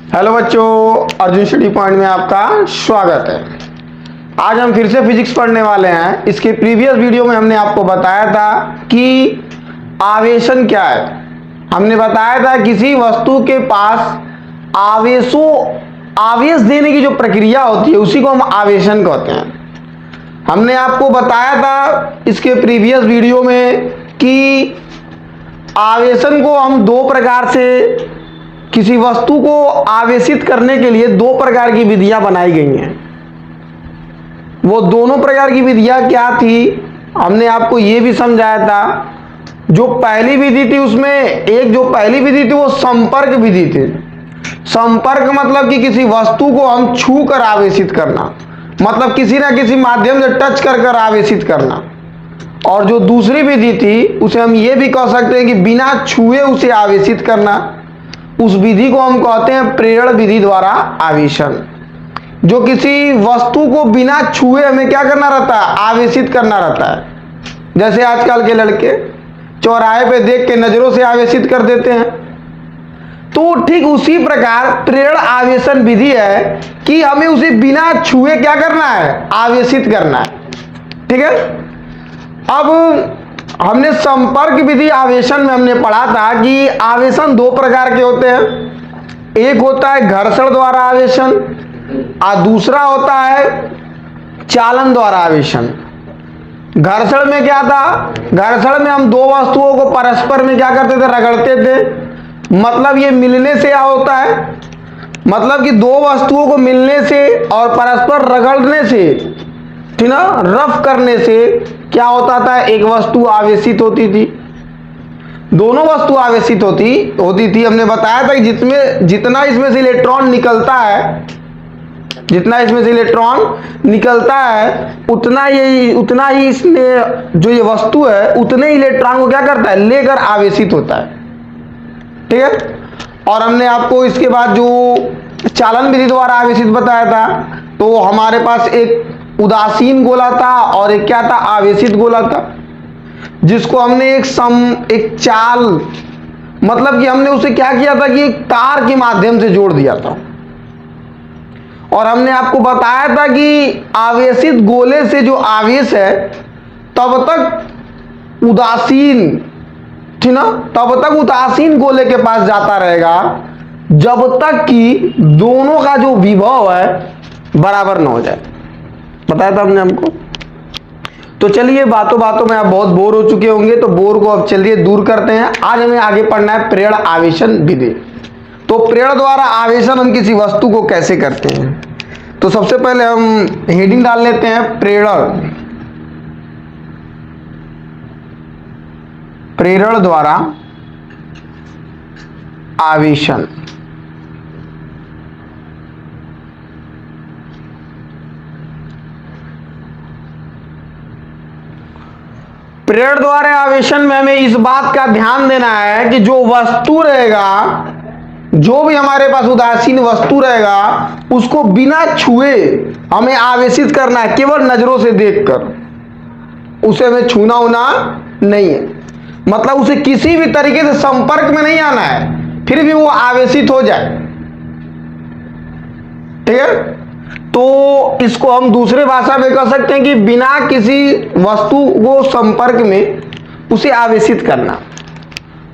Hello बच्चों, Arjun study point में आपका स्वागत है। आज हम फिर से फिजिक्स पढ़ने वाले हैं। इसके प्रीवियस वीडियो में हमने आपको बताया था कि आवेशन क्या है। हमने बताया था किसी वस्तु के पास आवेश देने की जो प्रक्रिया होती है उसी को हम आवेशन कहते हैं। हमने आपको बताया था इसके प्रीवियस वीडियो में कि आवेशन को हम दो प्रकार से, किसी वस्तु को आवेशित करने के लिए दो प्रकार की विधियां बनाई गई हैं। वो दोनों प्रकार की विधियां क्या थी, हमने आपको ये भी समझाया था। जो पहली विधि थी उसमें जो पहली विधि थी वो संपर्क विधि थी। संपर्क मतलब कि किसी वस्तु को हम छू कर आवेशित करना, मतलब किसी ना किसी माध्यम से टच कर कर आवेशित करना। और जो दूसरी विधि थी उसे हम ये भी कह सकते हैं कि बिना छुए उसे आवेशित करना। उस विधि को हम कहते हैं प्रेरण विधि द्वारा आवेशन। जो किसी वस्तु को बिना छुए हमें क्या करना रहता है, आवेशित करना रहता है। जैसे आजकल के लड़के चौराहे पे देख के नजरों से आवेशित कर देते हैं। तो ठीक उसी प्रकार प्रेरण आवेशन विधि है कि हमें उसे बिना छुए क्या करना है, आवेशित करना है। ठीक है। अब हमने संपर्क विधि आवेशन में हमने पढ़ा था कि आवेशन दो प्रकार के होते हैं। एक होता है घर्षण द्वारा आवेशन और दूसरा होता है चालन द्वारा आवेशन। घर्षण में क्या था, घर्षण में हम दो वस्तुओं को परस्पर में क्या करते थे, रगड़ते थे। मतलब ये मिलने से क्या होता है, मतलब कि दो वस्तुओं को मिलने से और परस्पर रगड़ने से, ठीक ना, रफ करने से क्या होता था, एक वस्तु आवेशित होती थी। दोनों वस्तु आवेशित होती थी। हमने बताया था कि जितना इसमें से इलेक्ट्रॉन निकलता है, जितना इसमें से इलेक्ट्रॉन निकलता है उतना ही इसमें जो ये वस्तु है उतने इलेक्ट्रॉन को क्या करता है, लेकर आवेशित होता है। ठीक है। और हमने आपको इसके बाद जो चालन विधि द्वारा आवेशित बताया था, तो हमारे पास एक उदासीन गोला था और एक क्या था, आवेशित गोला था, जिसको हमने एक चाल, मतलब कि हमने उसे क्या किया था कि एक तार के माध्यम से जोड़ दिया था। और हमने आपको बताया था कि आवेशित गोले से जो आवेश है तब तक उदासीन, ठीक ना, तब तक उदासीन गोले के पास जाता रहेगा जब तक कि दोनों का जो विभव है बराबर न हो जाए। बताया था हमने हमको। तो चलिए, बातों बातों में आप बहुत बोर हो चुके होंगे, तो बोर को अब चलिए दूर करते हैं। आज हमें आगे पढ़ना है प्रेरण आवेशन विधि। तो प्रेरण द्वारा आवेशन हम किसी वस्तु को कैसे करते हैं, तो सबसे पहले हम हेडिंग डाल लेते हैं प्रेरण द्वारा आवेशन। प्रेरण द्वारा आवेशन में हमें इस बात का ध्यान देना है कि जो वस्तु रहेगा, जो भी हमारे पास उदासीन वस्तु रहेगा, उसको बिना छुए हमें आवेशित करना है, केवल नजरों से देखकर। उसे हमें छूना होना नहीं है, मतलब उसे किसी भी तरीके से संपर्क में नहीं आना है, फिर भी वो आवेशित हो जाए। ठीक है। तो इसको हम दूसरे भाषा में कह सकते हैं कि बिना किसी वस्तु को संपर्क में उसे आवेशित करना।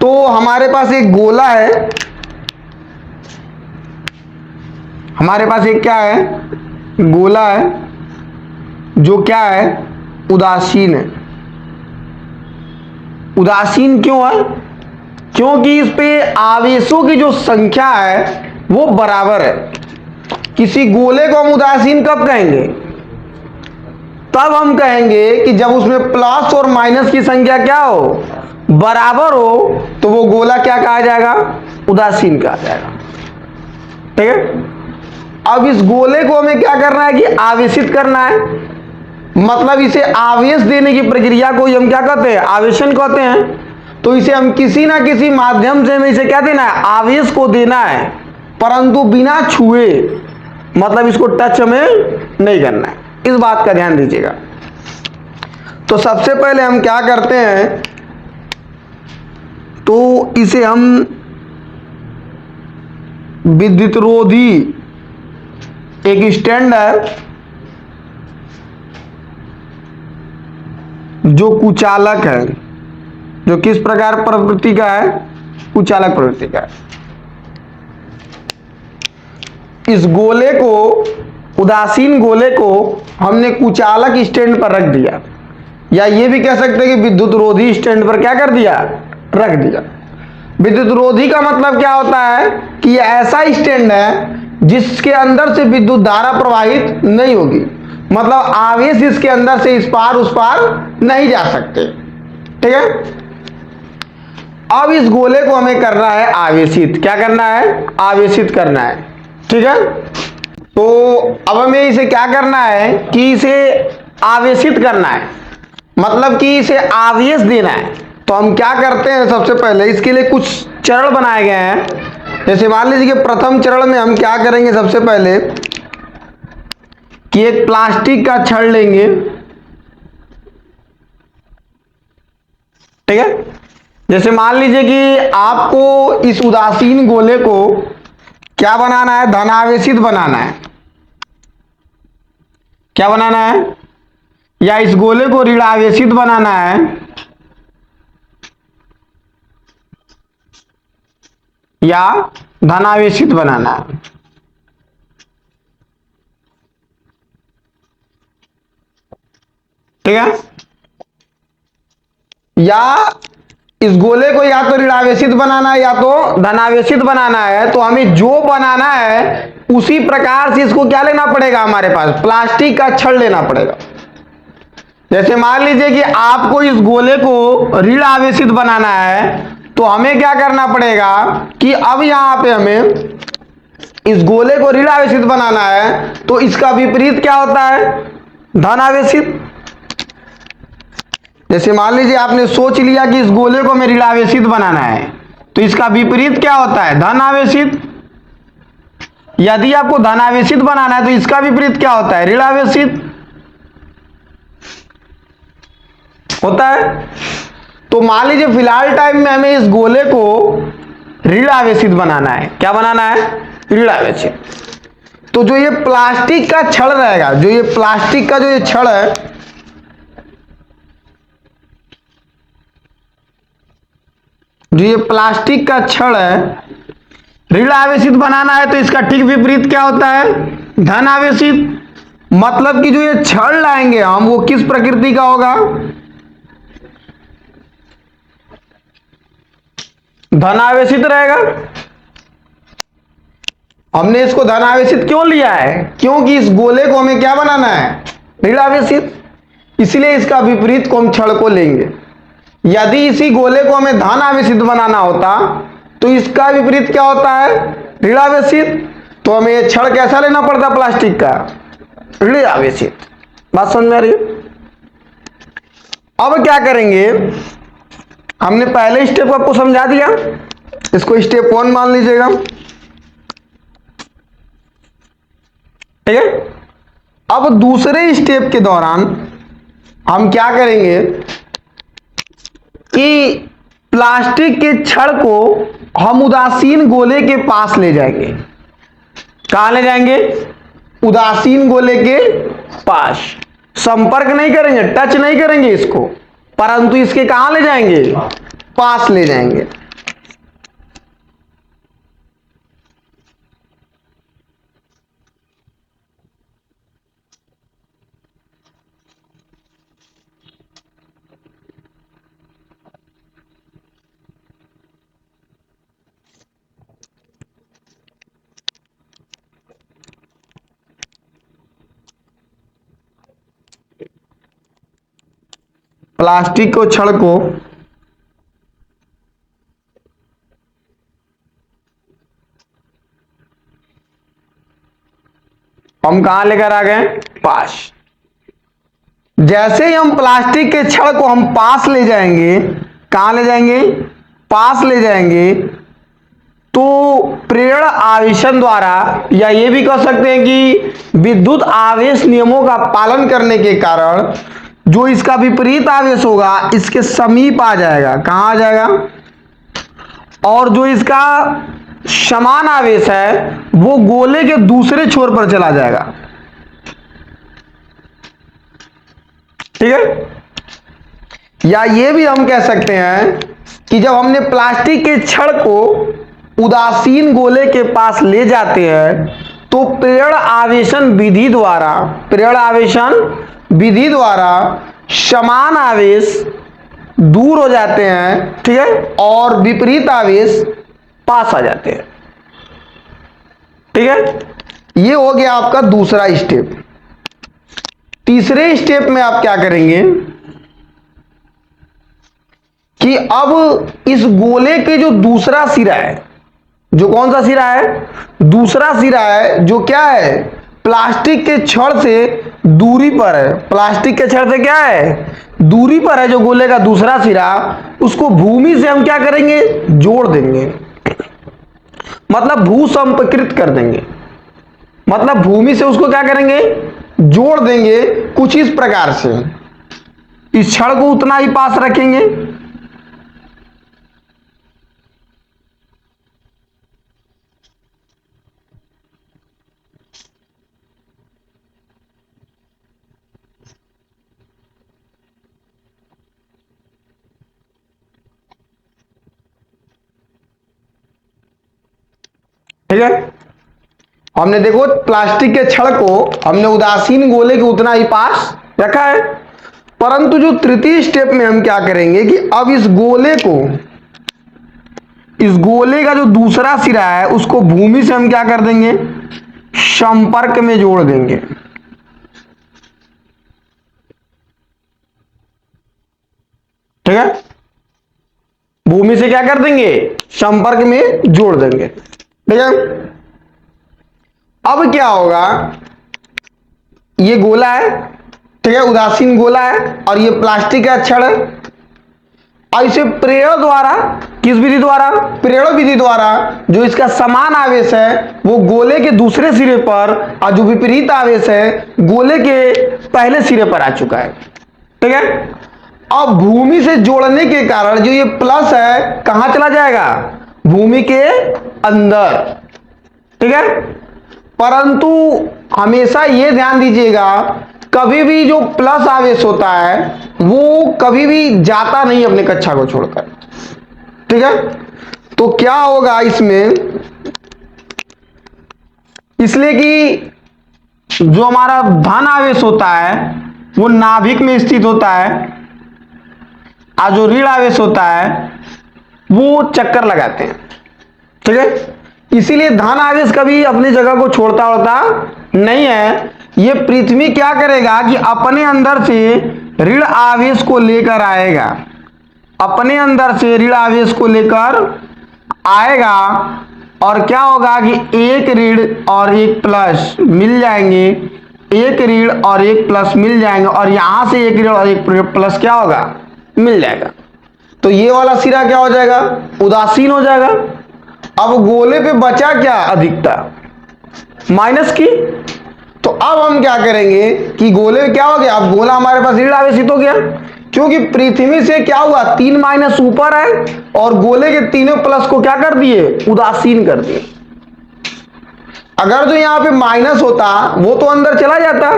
तो हमारे पास एक गोला है, हमारे पास एक क्या है, गोला है, जो क्या है, उदासीन है। उदासीन क्यों है, क्योंकि इस पे आवेशों की जो संख्या है वो बराबर है। किसी गोले को हम उदासीन कब कहेंगे, तब हम कहेंगे कि जब उसमें प्लस और माइनस की संख्या क्या हो, बराबर हो, तो वो गोला क्या कहा जाएगा, उदासीन कहा जाएगा। ठीक है। अब इस गोले को हमें क्या करना है कि आवेशित करना है, मतलब इसे आवेश देने की प्रक्रिया को हम क्या कहते हैं, आवेशन कहते हैं। तो इसे हम किसी ना किसी माध्यम से हमें इसे क्या देना है, आवेश को देना है, परंतु बिना छुए, मतलब इसको टच हमें नहीं करना है। इस बात का ध्यान दीजिएगा। तो सबसे पहले हम क्या करते हैं, तो इसे हम विद्युत रोधी एक स्टैंड है जो कुचालक है, जो किस प्रकार प्रवृत्ति का है, कुचालक प्रवृत्ति का है। इस गोले को, उदासीन गोले को हमने कुचालक स्टैंड पर रख दिया, या ये भी कह सकते हैं कि विद्युत रोधी स्टैंड पर क्या कर दिया, रख दिया। विद्युत रोधी का मतलब क्या होता है कि ये ऐसा स्टैंड है जिसके अंदर से विद्युत धारा प्रवाहित नहीं होगी, मतलब आवेश इसके अंदर से इस पार उस पार नहीं जा सकते। ठीक है, अब इस गोले को हमें करना है आवेशित। क्या करना है, आवेशित करना है। ठीक है, तो अब हमें इसे क्या करना है कि इसे आवेशित करना है, मतलब कि इसे आवेश देना है। तो हम क्या करते हैं, सबसे पहले इसके लिए कुछ चरण बनाए गए हैं। जैसे मान लीजिए कि प्रथम चरण में हम क्या करेंगे, सबसे पहले कि एक प्लास्टिक का छड़ लेंगे। ठीक है, जैसे मान लीजिए कि आपको इस उदासीन गोले को क्या बनाना है, धनावेशित बनाना है। क्या बनाना है, या इस गोले को ऋणावेशित बनाना है, या धनावेशित बनाना है। ठीक है, या इस गोले को या तो ऋणावेशित बनाना है या तो धनावेशित बनाना है। तो हमें जो बनाना है उसी प्रकार से इसको क्या लेना पड़ेगा, हमारे पास प्लास्टिक का छड़ लेना पड़ेगा। जैसे मान लीजिए कि आपको इस गोले को ऋण आवेशित बनाना है, तो हमें क्या करना पड़ेगा कि अब यहां पे हमें इस गोले को ऋण आवेशित बनाना है, तो इसका विपरीत क्या होता है, धन आवेशित। जैसे मान लीजिए आपने सोच लिया कि इस गोले को हमें ऋण आवेशित बनाना है, तो इसका विपरीत क्या होता है, धन आवेशित। यदि आपको धन आवेशित बनाना है तो इसका विपरीत क्या होता है, ऋण आवेशित होता है। तो मान लीजिए फिलहाल टाइम में हमें इस गोले को ऋण आवेशित बनाना है। क्या बनाना है, ऋण आवेशित। तो जो ये प्लास्टिक का छड़ रहेगा, जो ये प्लास्टिक का जो ये छड़ है, जो ये प्लास्टिक का छड़ है, ऋण आवेशित बनाना है, तो इसका ठीक विपरीत क्या होता है, धन आवेशित। मतलब कि जो ये छड़ लाएंगे हम, वो किस प्रकृति का होगा, धनावेशित रहेगा। हमने इसको धनावेशित क्यों लिया है, क्योंकि इस गोले को हमें क्या बनाना है, ऋणावेशित, इसलिए इसका विपरीत को हम छड़ को लेंगे। यदि इसी गोले को हमें धन आवेशित बनाना होता तो इसका विपरीत क्या होता है, ऋणावेशित। तो हमें ये छड़ कैसा लेना पड़ता, प्लास्टिक का, ऋण आवेशित। बात समझ में आ रही है। अब क्या करेंगे, हमने पहले स्टेप आपको समझा दिया, इसको स्टेप 1 मान लीजिएगा। ठीक है, अब दूसरे स्टेप के दौरान हम क्या करेंगे कि प्लास्टिक के छड़ को हम उदासीन गोले के पास ले जाएंगे। कहां ले जाएंगे, उदासीन गोले के पास। संपर्क नहीं करेंगे, टच नहीं करेंगे इसको, परंतु इसके कहां ले जाएंगे, पास ले जाएंगे। प्लास्टिक को छड़ को हम कहां लेकर आ गए, पास। जैसे ही हम प्लास्टिक के छड़ को हम पास ले जाएंगे, कहां ले जाएंगे, पास ले जाएंगे, तो प्रेरण आवेशन द्वारा, या ये भी कह सकते हैं कि विद्युत आवेश नियमों का पालन करने के कारण जो इसका विपरीत आवेश होगा इसके समीप आ जाएगा। कहां आ जाएगा, और जो इसका समान आवेश है वो गोले के दूसरे छोर पर चला जाएगा। ठीक है, या ये भी हम कह सकते हैं कि जब हमने प्लास्टिक के छड़ को उदासीन गोले के पास ले जाते हैं तो प्रेरण आवेशन विधि द्वारा समान आवेश दूर हो जाते हैं, ठीक है, और विपरीत आवेश पास आ जाते हैं। ठीक है, ये हो गया आपका दूसरा स्टेप। तीसरे स्टेप में आप क्या करेंगे कि अब इस गोले के जो दूसरा सिरा है, जो कौन सा सिरा है, दूसरा सिरा है, जो क्या है, प्लास्टिक के छड़ से दूरी पर है। प्लास्टिक के छड़ से क्या है, दूरी पर है जो गोले का दूसरा सिरा, उसको भूमि से हम क्या करेंगे, जोड़ देंगे, मतलब भू संपर्कित कर देंगे, मतलब भूमि से उसको क्या करेंगे, जोड़ देंगे। कुछ इस प्रकार से इस छड़ को उतना ही पास रखेंगे, ठीक है। हमने देखो प्लास्टिक के छड़ को हमने उदासीन गोले के उतना ही पास रखा है, परंतु जो तृतीय स्टेप में हम क्या करेंगे कि अब इस गोले का जो दूसरा सिरा है उसको भूमि से हम क्या कर देंगे, संपर्क में जोड़ देंगे। ठीक है, भूमि से क्या कर देंगे, संपर्क में जोड़ देंगे। ठीक है, अब क्या होगा, ये गोला है, ठीक है, उदासीन गोला है, और ये प्लास्टिक का छड़ है, और इसे प्रेरण द्वारा, किस विधि द्वारा, प्रेरण विधि द्वारा, जो इसका समान आवेश है वो गोले के दूसरे सिरे पर, और जो विपरीत आवेश है गोले के पहले सिरे पर आ चुका है। ठीक है, अब भूमि से जोड़ने के कारण जो ये प्लस है कहां चला जाएगा, भूमि के अंदर। ठीक है, परंतु हमेशा ये ध्यान दीजिएगा, कभी भी जो प्लस आवेश होता है वो कभी भी जाता नहीं अपने कक्षा को छोड़कर। ठीक है, तो क्या होगा इसमें, इसलिए कि जो हमारा धन आवेश होता है वो नाभिक में स्थित होता है, और जो ऋण आवेश होता है वो चक्कर लगाते हैं। ठीक है, इसीलिए धन आवेश कभी अपनी जगह को छोड़ता नहीं है। ये पृथ्वी क्या करेगा कि अपने अंदर से ऋण आवेश को लेकर आएगा, अपने अंदर से ऋण आवेश को लेकर आएगा, और क्या होगा कि एक ऋण और एक प्लस मिल जाएंगे, एक ऋण और एक प्लस मिल जाएंगे, और यहां से एक ऋण और एक प्लस क्या होगा, मिल जाएगा। तो ये वाला सिरा क्या हो जाएगा, उदासीन हो जाएगा। अब गोले पे बचा क्या, अधिकता, माइनस की। तो अब हम क्या करेंगे कि गोले में क्या हो गया, अब गोला हमारे पास ऋण आवेशित हो गया, क्योंकि पृथ्वी से क्या हुआ, 3 माइनस ऊपर है, और गोले के तीनों प्लस को क्या कर दिए, उदासीन कर दिए। अगर जो यहाँ पे माइनस होता वो तो अंदर चला जाता,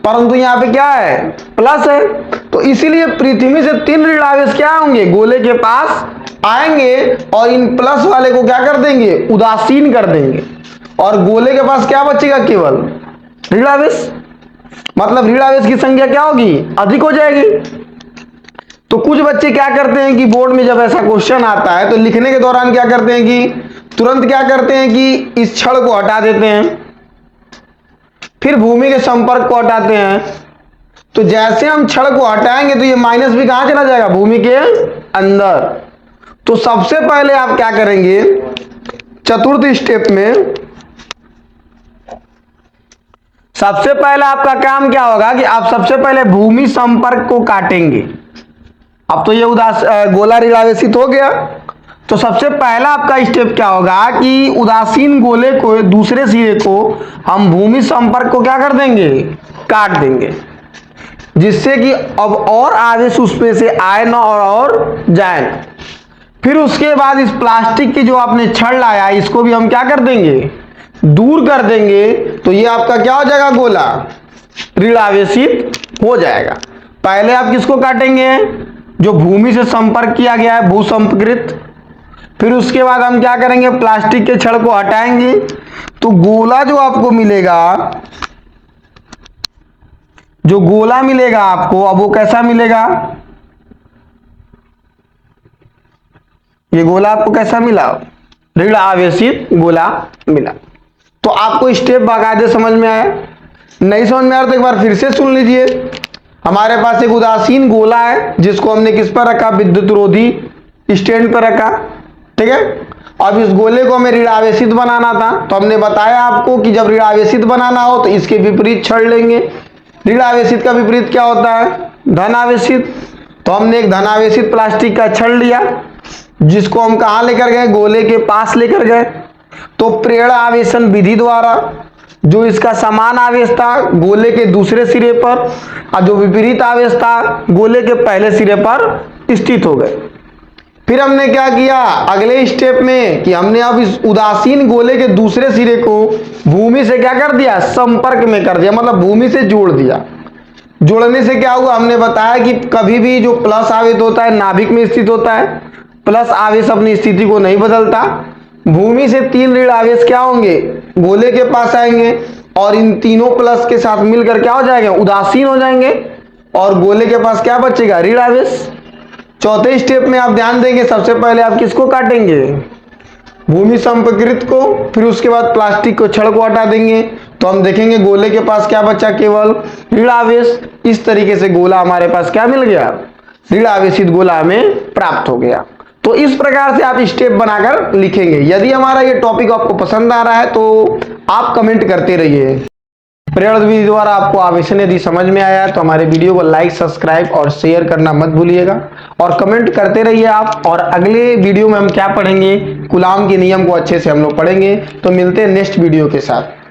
परंतु यहाँ पे क्या है, प्लस है, तो इसीलिए पृथ्वी से 3 ऋण आवेश क्या होंगे, गोले के पास आएंगे, और इन प्लस वाले को क्या कर देंगे, उदासीन कर देंगे, और गोले के पास क्या बचेगा, केवल ऋण आवेश। मतलब ऋण आवेश की संख्या क्या होगी, अधिक हो जाएगी। तो कुछ बच्चे क्या करते हैं कि बोर्ड में जब ऐसा क्वेश्चन आता है तो लिखने के दौरान क्या करते हैं कि तुरंत क्या करते हैं कि इस छड़ को हटा देते हैं, फिर भूमि के संपर्क को हटाते हैं। तो जैसे हम छड़ को हटाएंगे तो ये माइनस भी कहां चला जाएगा, भूमि के अंदर। तो सबसे पहले आप क्या करेंगे, चतुर्थ स्टेप में सबसे पहले आपका काम क्या होगा कि आप सबसे पहले भूमि संपर्क को काटेंगे। अब तो ये गोला ऋण आवेशित हो गया, तो सबसे पहला आपका स्टेप क्या होगा कि उदासीन गोले को, दूसरे सिरे को हम भूमि संपर्क को क्या कर देंगे, काट देंगे, जिससे कि अब और आवेश उसमें से आए ना और जाए ना। फिर उसके बाद इस प्लास्टिक की जो आपने छड़ लाया इसको भी हम क्या कर देंगे, दूर कर देंगे। तो ये आपका क्या हो जाएगा, गोला ऋण आवेशित हो जाएगा। पहले आप किसको काटेंगे, जो भूमि से संपर्क किया गया है, भूसंपर्कित। फिर उसके बाद हम क्या करेंगे, प्लास्टिक के छड़ को हटाएंगे। तो गोला जो आपको मिलेगा, जो गोला मिलेगा आपको, अब वो कैसा मिलेगा, ये गोला आपको कैसा मिला, ऋण आवेशित गोला मिला। तो आपको स्टेप बाकायदे समझ में आया? नहीं समझ में आया तो एक बार फिर से सुन लीजिए। हमारे पास एक उदासीन गोला है जिसको हमने किस पर रखा, विद्युत रोधी स्टैंड पर रखा, ठीक है। अब इस गोले को हमें ऋण आवेशित बनाना था, तो हमने बताया आपको कि जब ऋण आवेशित बनाना हो तो इसके विपरीत छड़ लेंगे। ऋण आवेशित का विपरीत क्या होता है, धन आवेशित। तो हमने एक धन आवेशित प्लास्टिक का छड़ लिया जिसको हम कहां लेकर गए, गोले के पास लेकर गए। तो प्रेरण आवेशन विधि द्वारा जो इसका समान आवेश था गोले के दूसरे सिरे पर और जो विपरीत आवेश था गोले के पहले सिरे पर स्थित हो गए। फिर हमने क्या किया अगले स्टेप में कि हमने अब इस उदासीन गोले के दूसरे सिरे को भूमि से क्या कर दिया, संपर्क में कर दिया, मतलब भूमि से जोड़ दिया। जोड़ने से क्या हुआ, हमने बताया कि कभी भी जो प्लस आवेश होता है नाभिक में स्थित होता है, प्लस आवेश अपनी स्थिति को नहीं बदलता। भूमि से 3 ऋण आवेश क्या होंगे, गोले के पास आएंगे और इन तीनों प्लस के साथ मिलकर क्या हो जाएंगे, उदासीन हो जाएंगे और गोले के पास क्या बचेगा, ऋण आवेश। चौथे स्टेप में आप ध्यान देंगे, सबसे पहले आप किसको काटेंगे, भूमि संपर्कित को, फिर उसके बाद प्लास्टिक को छड़ को हटा देंगे। तो हम देखेंगे गोले के पास क्या बचा, केवल ऋण आवेश। इस तरीके से गोला हमारे पास क्या मिल गया, ऋण आवेशित गोला हमें प्राप्त हो गया। तो इस प्रकार से आप स्टेप बनाकर लिखेंगे। यदि हमारा ये टॉपिक आपको पसंद आ रहा है तो आप कमेंट करते रहिए। प्रेरण विधि द्वारा आपको आवेशन यदि समझ में आया है तो हमारे वीडियो को लाइक, सब्सक्राइब और शेयर करना मत भूलिएगा और कमेंट करते रहिए आप। और अगले वीडियो में हम क्या पढ़ेंगे, कूलाम के नियम को अच्छे से हम लोग पढ़ेंगे। तो मिलते हैं नेक्स्ट वीडियो के साथ।